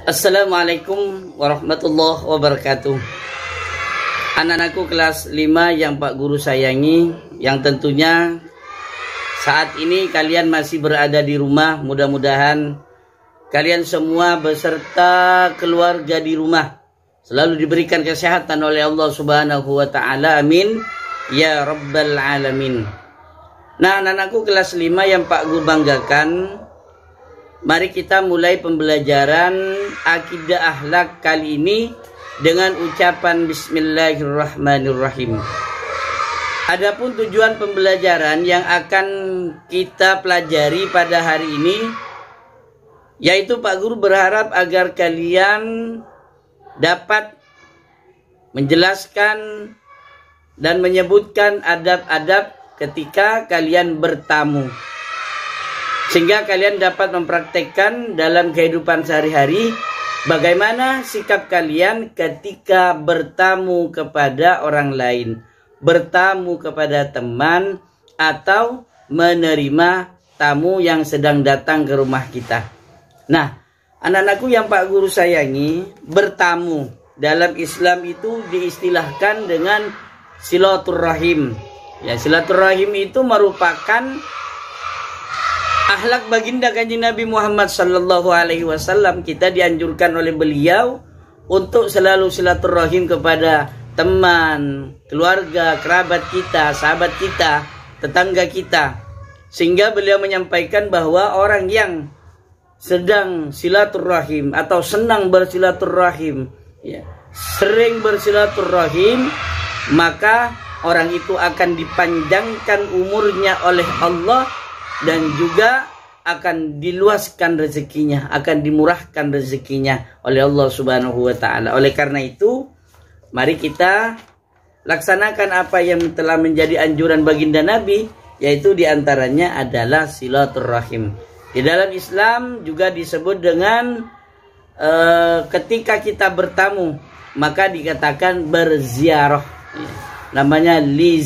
Assalamualaikum warahmatullahi wabarakatuh. Anak-anakku kelas 5 yang Pak Guru sayangi, yang tentunya saat ini kalian masih berada di rumah. Mudah-mudahan kalian semua beserta keluarga di rumah selalu diberikan kesehatan oleh Allah Subhanahu wa taala. Amin ya rabbal alamin. Nah, anak-anakku kelas 5 yang Pak Guru banggakan, mari kita mulai pembelajaran akidah akhlak kali ini dengan ucapan Bismillahirrahmanirrahim. Adapun tujuan pembelajaran yang akan kita pelajari pada hari ini, yaitu Pak Guru berharap agar kalian dapat menjelaskan dan menyebutkan adab-adab ketika kalian bertamu, sehingga kalian dapat mempraktekkan dalam kehidupan sehari-hari bagaimana sikap kalian ketika bertamu kepada orang lain, bertamu kepada teman, atau menerima tamu yang sedang datang ke rumah kita. Nah, anak-anakku yang Pak Guru sayangi, bertamu dalam Islam itu diistilahkan dengan silaturahim. Ya, silaturahim itu merupakan akhlak baginda Kanjeng Nabi Muhammad sallallahu alaihi wasallam. Kita dianjurkan oleh beliau untuk selalu silaturahim kepada teman, keluarga, kerabat kita, sahabat kita, tetangga kita. Sehingga beliau menyampaikan bahwa orang yang sedang silaturahim atau senang bersilaturahim, ya, sering bersilaturahim, maka orang itu akan dipanjangkan umurnya oleh Allah dan juga akan diluaskan rezekinya, akan dimurahkan rezekinya oleh Allah Subhanahu wa taala. Oleh karena itu, mari kita laksanakan apa yang telah menjadi anjuran baginda Nabi, yaitu diantaranya adalah silaturahim. Di dalam Islam juga disebut dengan ketika kita bertamu, maka dikatakan berziarah. Namanya li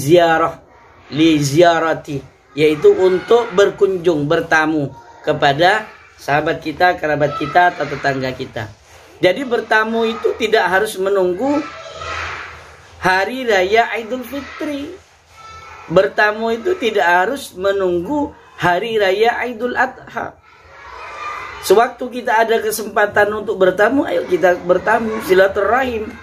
ziarati, yaitu untuk berkunjung, bertamu kepada sahabat kita, kerabat kita, atau tetangga kita. Jadi bertamu itu tidak harus menunggu hari raya Idul Fitri. Bertamu itu tidak harus menunggu hari raya Idul Adha. Sewaktu kita ada kesempatan untuk bertamu, ayo kita bertamu, silaturahim.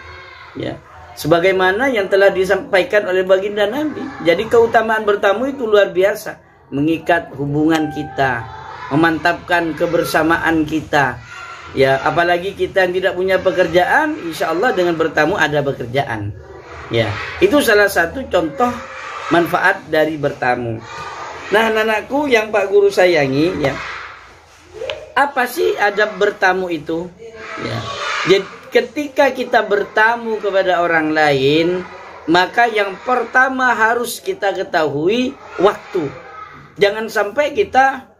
Ya, sebagaimana yang telah disampaikan oleh baginda Nabi. Jadi keutamaan bertamu itu luar biasa, mengikat hubungan kita, memantapkan kebersamaan kita. Ya, apalagi kita yang tidak punya pekerjaan, insya Allah dengan bertamu ada pekerjaan. Ya, itu salah satu contoh manfaat dari bertamu. Nah, anak-anakku yang Pak Guru sayangi, ya, apa sih adab bertamu itu? Ya, jadi ketika kita bertamu kepada orang lain, maka yang pertama harus kita ketahui waktu. Jangan sampai kita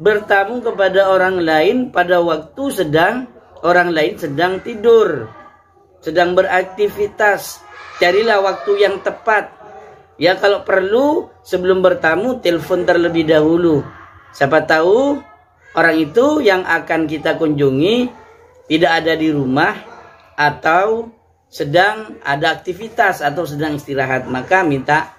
bertamu kepada orang lain pada waktu orang lain sedang tidur, sedang beraktivitas. Carilah waktu yang tepat. Ya, kalau perlu sebelum bertamu telepon terlebih dahulu. Siapa tahu orang itu yang akan kita kunjungi tidak ada di rumah, atau sedang ada aktivitas, atau sedang istirahat, maka minta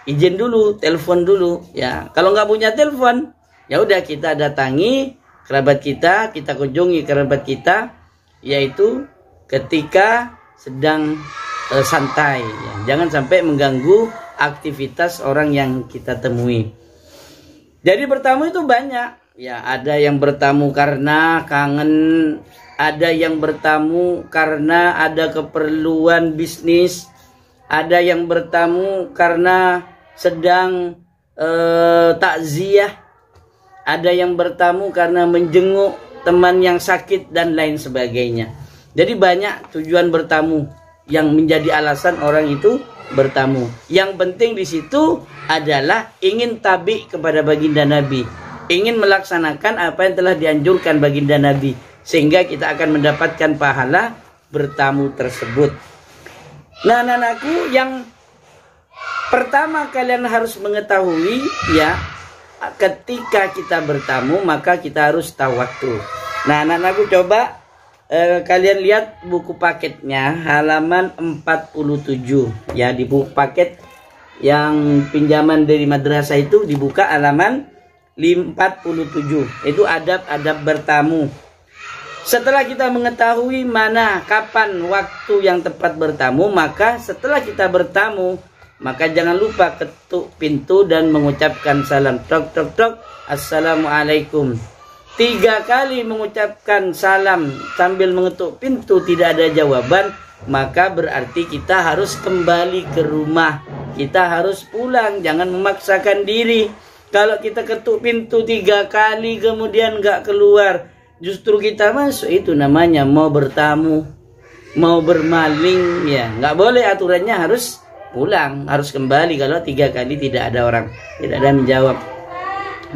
izin dulu, telepon dulu. Ya, kalau nggak punya telepon, ya udah kita datangi kerabat kita, kita kunjungi kerabat kita, yaitu ketika sedang santai. Ya, jangan sampai mengganggu aktivitas orang yang kita temui. Jadi bertamu itu banyak. Ya, ada yang bertamu karena kangen, ada yang bertamu karena ada keperluan bisnis, ada yang bertamu karena sedang takziah, ada yang bertamu karena menjenguk teman yang sakit, dan lain sebagainya. Jadi banyak tujuan bertamu yang menjadi alasan orang itu bertamu. Yang penting di situ adalah ingin tabi kepada baginda Nabi, ingin melaksanakan apa yang telah dianjurkan baginda Nabi, sehingga kita akan mendapatkan pahala bertamu tersebut. Nah, anak-anakku yang pertama kalian harus mengetahui, ya, ketika kita bertamu maka kita harus tahu waktu. Nah, anak-anakku coba kalian lihat buku paketnya halaman 47 ya, di buku paket yang pinjaman dari madrasah itu dibuka halaman 47. Itu adab-adab bertamu. Setelah kita mengetahui mana kapan waktu yang tepat bertamu, maka setelah kita bertamu, maka jangan lupa ketuk pintu dan mengucapkan salam. Tok tok tok, assalamualaikum. 3 kali mengucapkan salam sambil mengetuk pintu tidak ada jawaban, maka berarti kita harus kembali ke rumah. Kita harus pulang, jangan memaksakan diri. Kalau kita ketuk pintu 3 kali kemudian nggak keluar, justru kita masuk, itu namanya mau bertamu, mau bermaling ya. Nggak boleh, aturannya harus pulang, harus kembali kalau 3 kali tidak ada orang, tidak ada menjawab.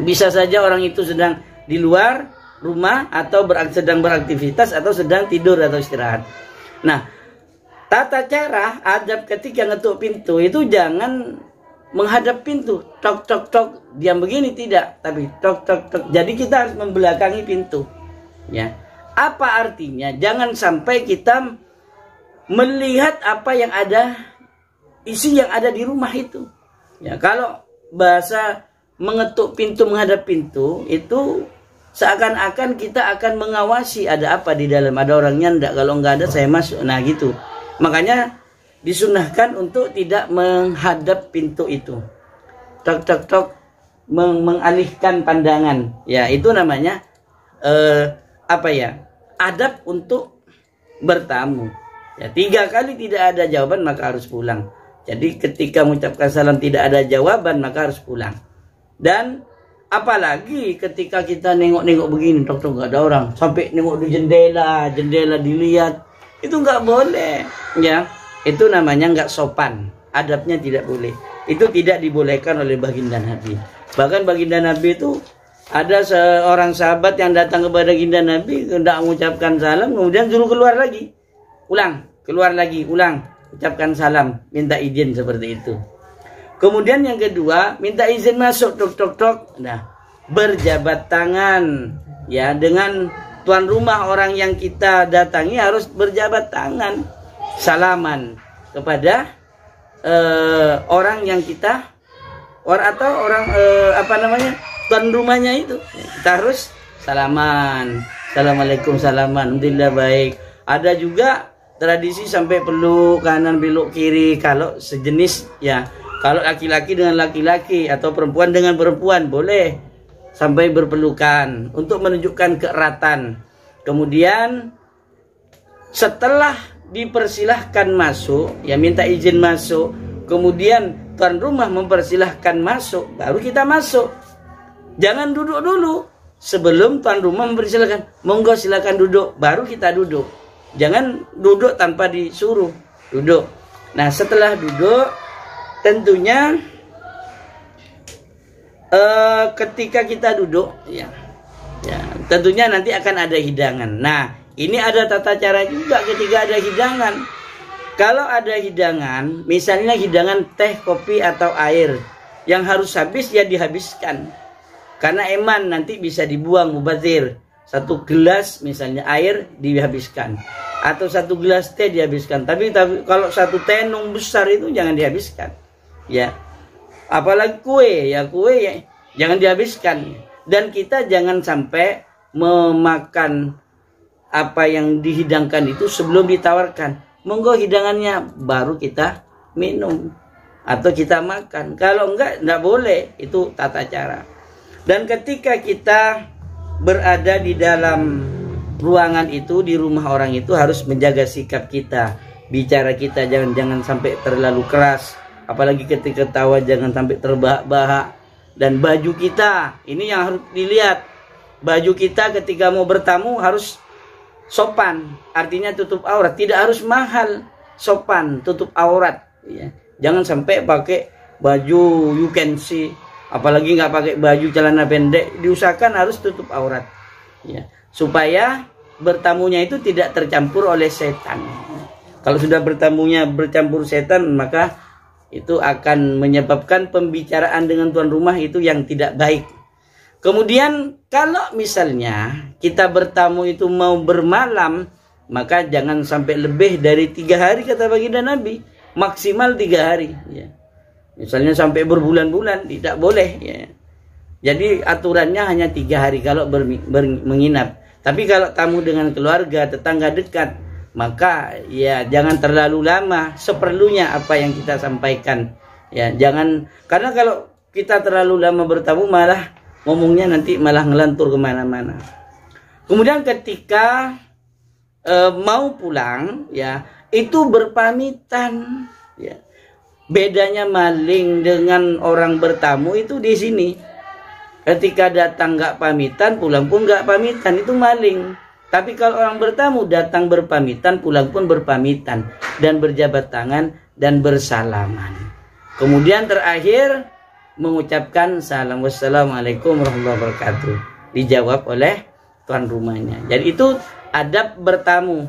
Bisa saja orang itu sedang di luar rumah atau sedang beraktivitas atau sedang tidur atau istirahat. Nah, tata cara adab ketika ngetuk pintu itu jangan menghadap pintu, tok tok tok, diam begini, tidak, tapi tok tok tok. Jadi kita harus membelakangi pintu. Ya. Apa artinya? Jangan sampai kita melihat apa yang ada, isi yang ada di rumah itu. Ya, kalau bahasa mengetuk pintu, menghadap pintu itu seakan-akan kita akan mengawasi ada apa di dalam, ada orangnya enggak, kalau enggak ada saya masuk. Nah gitu. Makanya disunahkan untuk tidak menghadap pintu itu. Tok tok tok, mengalihkan pandangan. Ya, itu namanya adab untuk bertamu. Ya, 3 kali tidak ada jawaban maka harus pulang. Jadi ketika mengucapkan salam tidak ada jawaban maka harus pulang. Dan apalagi ketika kita nengok-nengok begini, tok tok nggak ada orang, sampai nengok di jendela dilihat, itu nggak boleh. Ya, itu namanya nggak sopan. Adabnya tidak boleh. Itu tidak dibolehkan oleh baginda Nabi. Bahkan baginda Nabi itu ada seorang sahabat yang datang kepada baginda Nabi, hendak mengucapkan salam, kemudian suruh keluar lagi, keluar lagi, ucapkan salam, minta izin seperti itu. Kemudian yang kedua, minta izin masuk, tok tok tok. Nah, berjabat tangan ya, dengan tuan rumah orang yang kita datangi harus berjabat tangan, salaman kepada orang yang kita tuan rumahnya itu. Kita harus salaman, assalamualaikum, salaman, alhamdulillah baik. Ada juga tradisi sampai peluk kanan peluk kiri kalau sejenis ya. Kalau laki-laki dengan laki-laki atau perempuan dengan perempuan boleh sampai berpelukan untuk menunjukkan keeratan. Kemudian setelah dipersilahkan masuk, ya minta izin masuk, kemudian tuan rumah mempersilahkan masuk, baru kita masuk. Jangan duduk dulu sebelum tuan rumah mempersilahkan. Monggo silakan duduk, baru kita duduk. Jangan duduk tanpa disuruh, duduk. Nah, setelah duduk tentunya ketika kita duduk ya tentunya nanti akan ada hidangan. Nah, ini ada tata cara juga ketika ada hidangan. Kalau ada hidangan, misalnya hidangan teh, kopi atau air yang harus habis ya dihabiskan. Karena eman nanti bisa dibuang mubazir. 1 gelas misalnya air dihabiskan atau 1 gelas teh dihabiskan. Tapi kalau 1 tenung besar itu jangan dihabiskan. Ya, apalagi kue ya jangan dihabiskan. Dan kita jangan sampai memakan apa yang dihidangkan itu sebelum ditawarkan. Monggo hidangannya, baru kita minum atau kita makan. Kalau enggak boleh. Itu tata cara. Dan ketika kita berada di dalam ruangan itu, di rumah orang itu, harus menjaga sikap kita, bicara kita jangan sampai terlalu keras. Apalagi ketika tawa jangan sampai terbahak-bahak. Dan baju kita, ini yang harus dilihat. Baju kita ketika mau bertamu harus sopan. Artinya tutup aurat. Tidak harus mahal. Sopan, tutup aurat. Ya. Jangan sampai pakai baju you can see. Apalagi nggak pakai baju celana pendek. Diusahakan harus tutup aurat. Ya. Supaya bertamunya itu tidak tercampur oleh setan. Kalau sudah bertamunya bercampur setan, maka itu akan menyebabkan pembicaraan dengan tuan rumah itu yang tidak baik. Kemudian kalau misalnya kita bertamu itu mau bermalam, maka jangan sampai lebih dari 3 hari kata baginda Nabi, maksimal 3 hari ya. Misalnya sampai berbulan-bulan tidak boleh ya. Jadi aturannya hanya 3 hari kalau menginap. Tapi kalau tamu dengan keluarga, tetangga dekat, maka ya jangan terlalu lama, seperlunya apa yang kita sampaikan. Ya, jangan, karena kalau kita terlalu lama bertamu malah ngomongnya nanti malah ngelantur kemana-mana. Kemudian ketika mau pulang ya, itu berpamitan ya. Bedanya maling dengan orang bertamu itu di sini. Ketika datang nggak pamitan, pulang pun nggak pamitan, itu maling. Tapi kalau orang bertamu datang berpamitan, pulang pun berpamitan dan berjabat tangan dan bersalaman. Kemudian terakhir mengucapkan salam, wassalamualaikum warahmatullahi wabarakatuh, dijawab oleh tuan rumahnya. Jadi itu adab bertamu.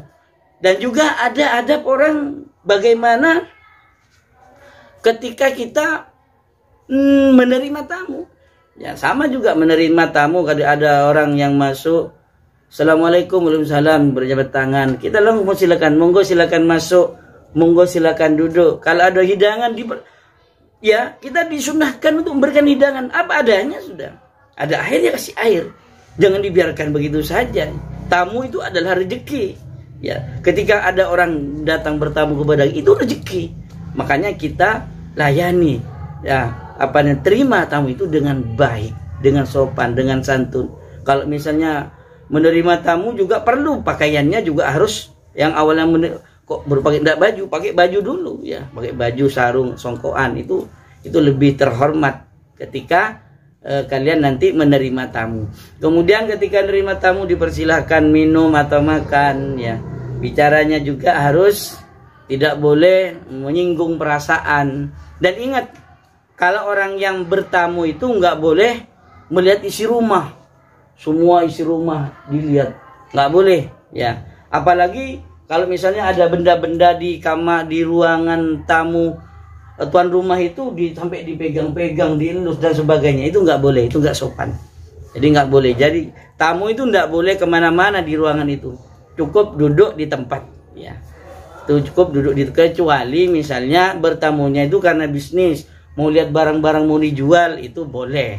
Dan juga ada adab orang bagaimana ketika kita menerima tamu. Ya sama juga menerima tamu. Kalau ada orang yang masuk, assalamualaikum, waalaikumsalam, berjabat tangan, kita langsung silakan, monggo silakan masuk, monggo silakan duduk. Kalau ada hidangan ya kita disunahkan untuk memberikan hidangan apa adanya sudah. Ada air ya kasih air. Jangan dibiarkan begitu saja. Tamu itu adalah rezeki. Ya, ketika ada orang datang bertamu kepada kita, itu rezeki. Makanya kita layani. Ya, terima tamu itu dengan baik, dengan sopan, dengan santun. Kalau misalnya menerima tamu juga perlu pakaiannya juga harus yang awalnya kok berpakaian tidak baju, pakai baju dulu ya, pakai baju sarung songkoan, itu lebih terhormat ketika kalian nanti menerima tamu. Kemudian ketika menerima tamu dipersilahkan minum atau makan ya. Bicaranya juga harus tidak boleh menyinggung perasaan. Dan ingat, kalau orang yang bertamu itu nggak boleh melihat isi rumah. Semua isi rumah dilihat, nggak boleh ya. Apalagi kalau misalnya ada benda-benda di kamar, di ruangan tamu tuan rumah itu sampai dipegang-pegang, dielus dan sebagainya, itu nggak boleh, itu nggak sopan. Jadi nggak boleh. Jadi tamu itu nggak boleh kemana-mana di ruangan itu, cukup duduk di tempat ya. Itu cukup duduk di, kecuali misalnya bertamunya itu karena bisnis, mau lihat barang-barang mau dijual, itu boleh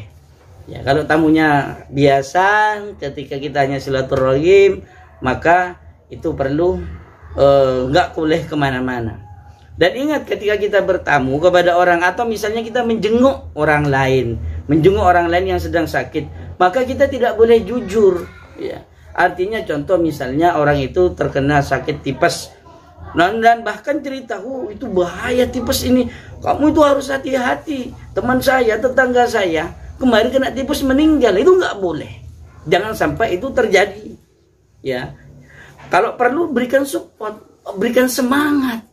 ya. Kalau tamunya biasa, ketika kita hanya silaturahim, maka itu perlu nggak boleh kemana-mana. Dan ingat, ketika kita bertamu kepada orang, atau misalnya kita menjenguk orang lain yang sedang sakit, maka kita tidak boleh jujur ya. Artinya contoh misalnya orang itu terkena sakit tipes, dan bahkan cerita, itu bahaya tipes ini, kamu itu harus hati-hati, teman saya, tetangga saya kemarin kena tipes meninggal, itu nggak boleh. Jangan sampai itu terjadi ya. Kalau perlu berikan support, berikan semangat,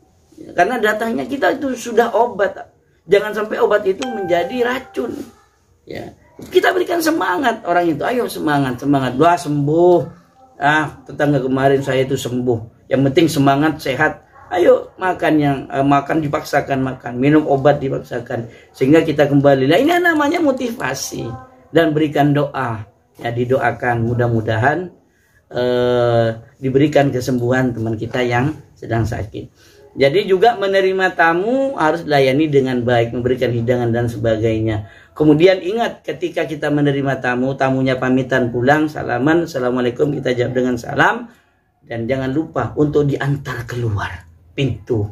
karena datangnya kita itu sudah obat. Jangan sampai obat itu menjadi racun ya. Kita berikan semangat orang itu, ayo semangat, doa sembuh. Tetangga kemarin saya itu sembuh, yang penting semangat, sehat. Ayo makan makan dipaksakan makan, minum obat dipaksakan, sehingga kita kembali. Nah, ini namanya motivasi. Dan berikan doa ya, didoakan mudah-mudahan diberikan kesembuhan teman kita yang sedang sakit. Jadi juga menerima tamu harus layani dengan baik, memberikan hidangan dan sebagainya. Kemudian ingat, ketika kita menerima tamu, tamunya pamitan pulang, salaman, assalamualaikum, kita jawab dengan salam. Dan jangan lupa untuk diantar keluar pintu.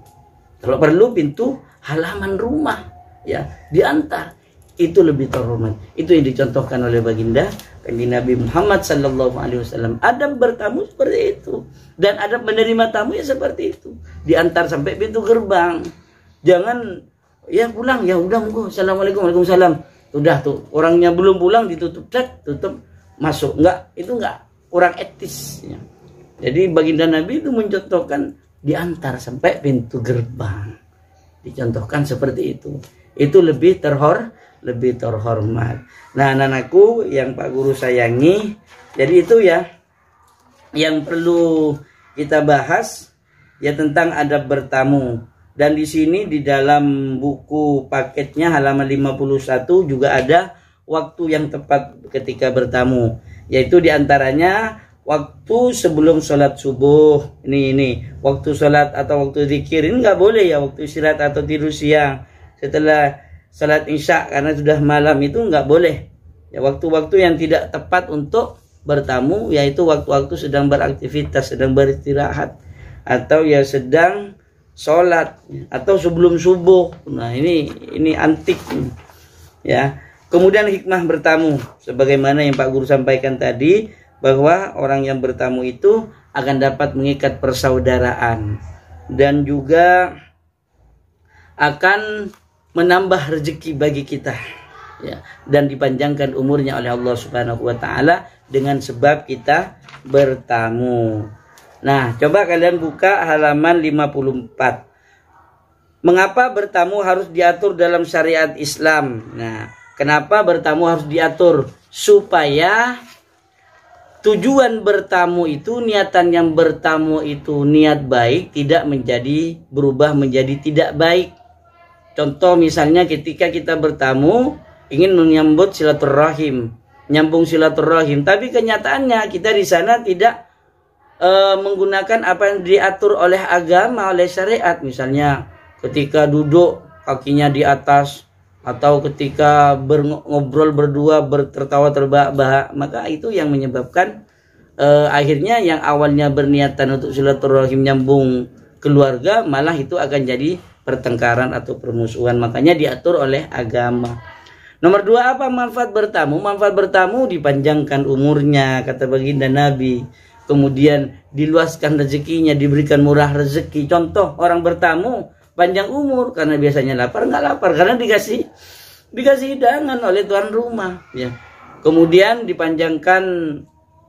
Kalau perlu pintu halaman rumah ya, diantar. Itu lebih terhormat. Itu yang dicontohkan oleh baginda Kanjeng Nabi Muhammad SAW. Adab bertamu seperti itu, dan adab menerima tamu ya seperti itu. Diantar sampai pintu gerbang. Jangan ya pulang, ya udah monggo, assalamualaikum, waalaikumsalam. Udah tuh, orangnya belum pulang ditutup, tutup, masuk. Enggak, itu enggak, kurang etis ya. Jadi baginda Nabi itu mencontohkan diantar sampai pintu gerbang. Dicontohkan seperti itu. Itu lebih terhormat. Nah, anak-anakku yang Pak Guru sayangi, jadi itu ya yang perlu kita bahas ya, tentang adab bertamu. Dan di sini di dalam buku paketnya halaman 51 juga ada waktu yang tepat ketika bertamu, yaitu diantaranya waktu sebelum sholat subuh, ini waktu sholat atau waktu zikir, ini nggak boleh ya, waktu istirahat atau tidur siang setelah sholat isya karena sudah malam, itu nggak boleh ya. Waktu-waktu yang tidak tepat untuk bertamu yaitu waktu-waktu sedang beraktivitas, sedang beristirahat, atau ya sedang sholat, atau sebelum subuh. Nah ini antik ya. Kemudian hikmah bertamu, sebagaimana yang Pak Guru sampaikan tadi, bahwa orang yang bertamu itu akan dapat mengikat persaudaraan dan juga akan menambah rezeki bagi kita ya, dan dipanjangkan umurnya oleh Allah Subhanahu wa taala dengan sebab kita bertamu. Nah, coba kalian buka halaman 54. Mengapa bertamu harus diatur dalam syariat Islam? Nah, kenapa bertamu harus diatur? Supaya tujuan bertamu itu, niatan yang bertamu itu niat baik, tidak berubah menjadi tidak baik. Contoh misalnya ketika kita bertamu ingin menyambut silaturahim, nyambung silaturahim, tapi kenyataannya kita di sana tidak menggunakan apa yang diatur oleh agama, oleh syariat. Misalnya ketika duduk kakinya di atas, atau ketika ngobrol berdua tertawa terbahak-bahak, maka itu yang menyebabkan akhirnya yang awalnya berniatan untuk silaturahim nyambung keluarga, malah itu akan jadi pertengkaran atau permusuhan. Makanya diatur oleh agama. Nomor 2, apa manfaat bertamu? Manfaat bertamu dipanjangkan umurnya, kata baginda Nabi. Kemudian diluaskan rezekinya, diberikan murah rezeki. Contoh orang bertamu panjang umur, karena biasanya lapar nggak lapar karena dikasih hidangan oleh tuan rumah ya. Kemudian dipanjangkan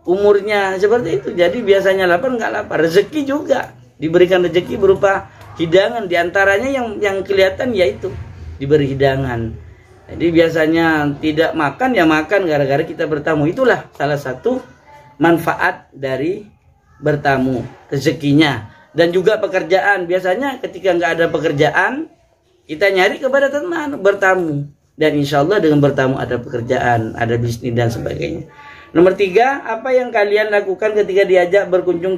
umurnya seperti itu, jadi biasanya lapar nggak lapar. Rezeki juga diberikan, rezeki berupa hidangan, diantaranya yang kelihatan yaitu diberi hidangan. Jadi biasanya tidak makan ya makan gara-gara kita bertamu. Itulah salah satu manfaat dari bertamu, rezekinya. Dan juga pekerjaan, biasanya ketika nggak ada pekerjaan kita nyari kepada teman bertamu, dan insya Allah dengan bertamu ada pekerjaan, ada bisnis dan sebagainya. Nomor 3, apa yang kalian lakukan ketika diajak berkunjung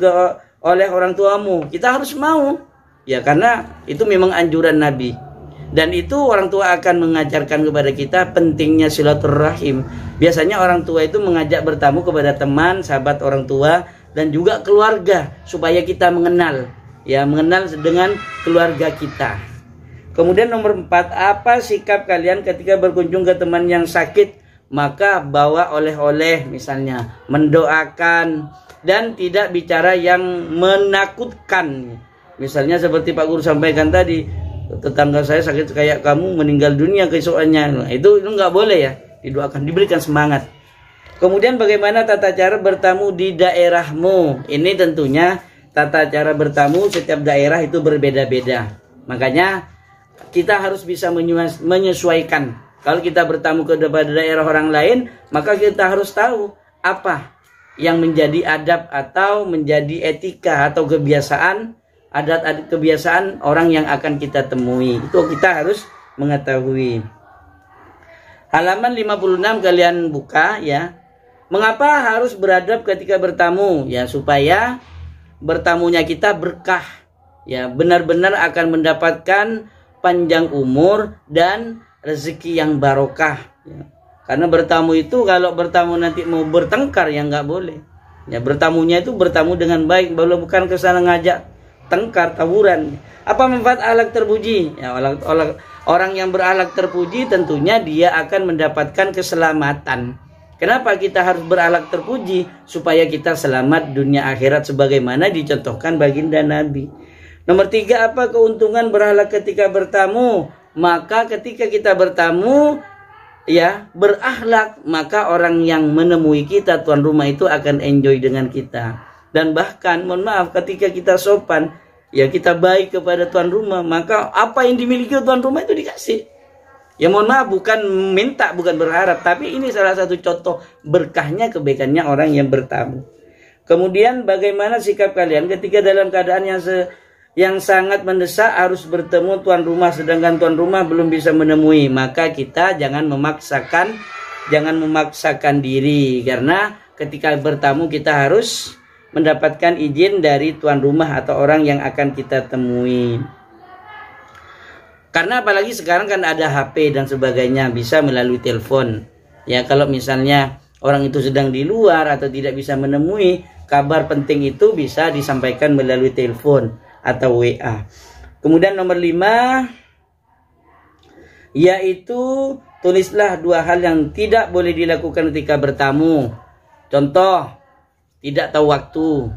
oleh orang tuamu? Kita harus mau ya, karena itu memang anjuran Nabi, dan itu orang tua akan mengajarkan kepada kita pentingnya silaturahim. Biasanya orang tua itu mengajak bertamu kepada teman, sahabat orang tua, dan juga keluarga, supaya kita mengenal dengan keluarga kita. Kemudian nomor 4, apa sikap kalian ketika berkunjung ke teman yang sakit? Maka bawa oleh-oleh, misalnya mendoakan, dan tidak bicara yang menakutkan. Misalnya seperti Pak Guru sampaikan tadi, tetangga saya sakit kayak kamu, meninggal dunia keesokannya. Nah, itu nggak boleh ya, didoakan, diberikan semangat. Kemudian bagaimana tata cara bertamu di daerahmu? Ini tentunya tata cara bertamu setiap daerah itu berbeda-beda. Makanya kita harus bisa menyesuaikan. Kalau kita bertamu ke daerah orang lain, maka kita harus tahu apa yang menjadi adab atau menjadi etika atau kebiasaan, adat kebiasaan orang yang akan kita temui. Itu kita harus mengetahui. Halaman 56 kalian buka ya. Mengapa harus beradab ketika bertamu? Ya, supaya bertamunya kita berkah. Ya, benar-benar akan mendapatkan panjang umur dan rezeki yang barokah. Ya. Karena bertamu itu, kalau bertamu nanti mau bertengkar ya nggak boleh. Ya, bertamunya itu bertamu dengan baik, bukan kesana ngajak tengkar, tawuran. Apa manfaat akhlak terpuji? Ya, orang yang berakhlak terpuji tentunya dia akan mendapatkan keselamatan. Kenapa kita harus berakhlak terpuji? Supaya kita selamat dunia akhirat sebagaimana dicontohkan baginda Nabi. Nomor 3, apa keuntungan berakhlak ketika bertamu? Maka ketika kita bertamu ya berakhlak, maka orang yang menemui kita, tuan rumah itu akan enjoy dengan kita. Dan bahkan mohon maaf, ketika kita sopan ya, kita baik kepada tuan rumah, maka apa yang dimiliki tuan rumah itu dikasih. Ya mohon maaf, bukan minta, bukan berharap, tapi ini salah satu contoh berkahnya, kebaikannya orang yang bertamu. Kemudian bagaimana sikap kalian ketika dalam keadaan yang sangat mendesak harus bertemu tuan rumah, sedangkan tuan rumah belum bisa menemui? Maka kita jangan memaksakan diri, karena ketika bertamu kita harus mendapatkan izin dari tuan rumah atau orang yang akan kita temui. Karena apalagi sekarang kan ada HP dan sebagainya, bisa melalui telepon. Ya, kalau misalnya orang itu sedang di luar atau tidak bisa menemui, kabar penting itu bisa disampaikan melalui telepon atau WA. Kemudian nomor 5, yaitu tulislah 2 hal yang tidak boleh dilakukan ketika bertamu. Contoh, tidak tahu waktu.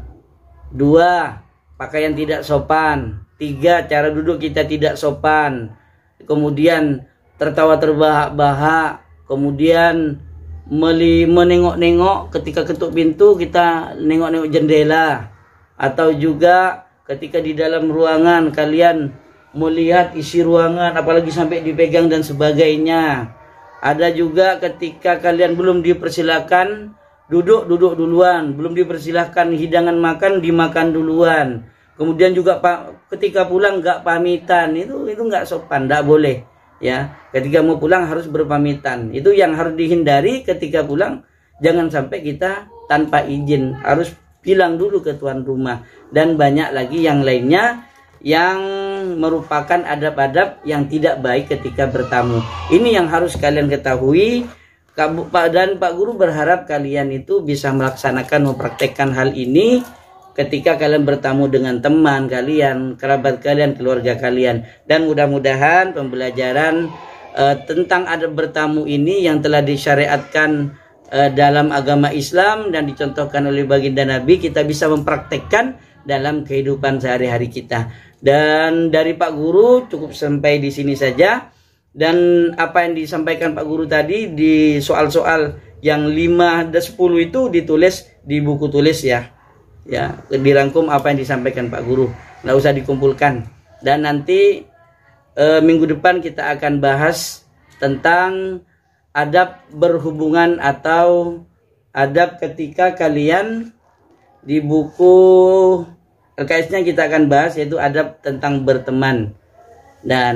2, pakaian tidak sopan. 3, cara duduk kita tidak sopan. Kemudian tertawa terbahak-bahak. Kemudian menengok-nengok ketika ketuk pintu, kita nengok-nengok jendela. Atau juga ketika di dalam ruangan kalian melihat isi ruangan, apalagi sampai dipegang dan sebagainya. Ada juga ketika kalian belum dipersilakan duduk duluan, belum dipersilahkan hidangan makan dimakan duluan. Kemudian juga ketika pulang nggak pamitan, itu nggak sopan, nggak boleh. Ya, ketika mau pulang harus berpamitan. Itu yang harus dihindari ketika pulang. Jangan sampai kita tanpa izin, harus bilang dulu ke tuan rumah. Dan banyak lagi yang lainnya yang merupakan adab-adab yang tidak baik ketika bertamu. Ini yang harus kalian ketahui. Dan Pak Guru berharap kalian itu bisa melaksanakan, mempraktekkan hal ini ketika kalian bertamu dengan teman kalian, kerabat kalian, keluarga kalian. Dan mudah-mudahan pembelajaran tentang adab bertamu ini yang telah disyariatkan dalam agama Islam dan dicontohkan oleh baginda Nabi, kita bisa mempraktekkan dalam kehidupan sehari-hari kita. Dan dari Pak Guru cukup sampai di sini saja. Dan apa yang disampaikan Pak Guru tadi di soal-soal yang 5 dan 10 itu ditulis di buku tulis ya. Ya, dirangkum apa yang disampaikan Pak Guru. Nggak usah dikumpulkan. Dan nanti minggu depan kita akan bahas tentang adab berhubungan atau adab ketika kalian di buku LKS-nya kita akan bahas, yaitu adab tentang berteman. Dan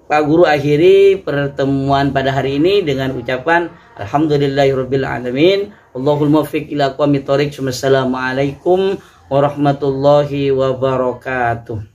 Pak Guru akhiri pertemuan pada hari ini dengan ucapan alhamdulillahirabbil alamin. Allahul muwaffiq ila aqwamit thoriq. Wassalamualaikum warahmatullahi wabarakatuh.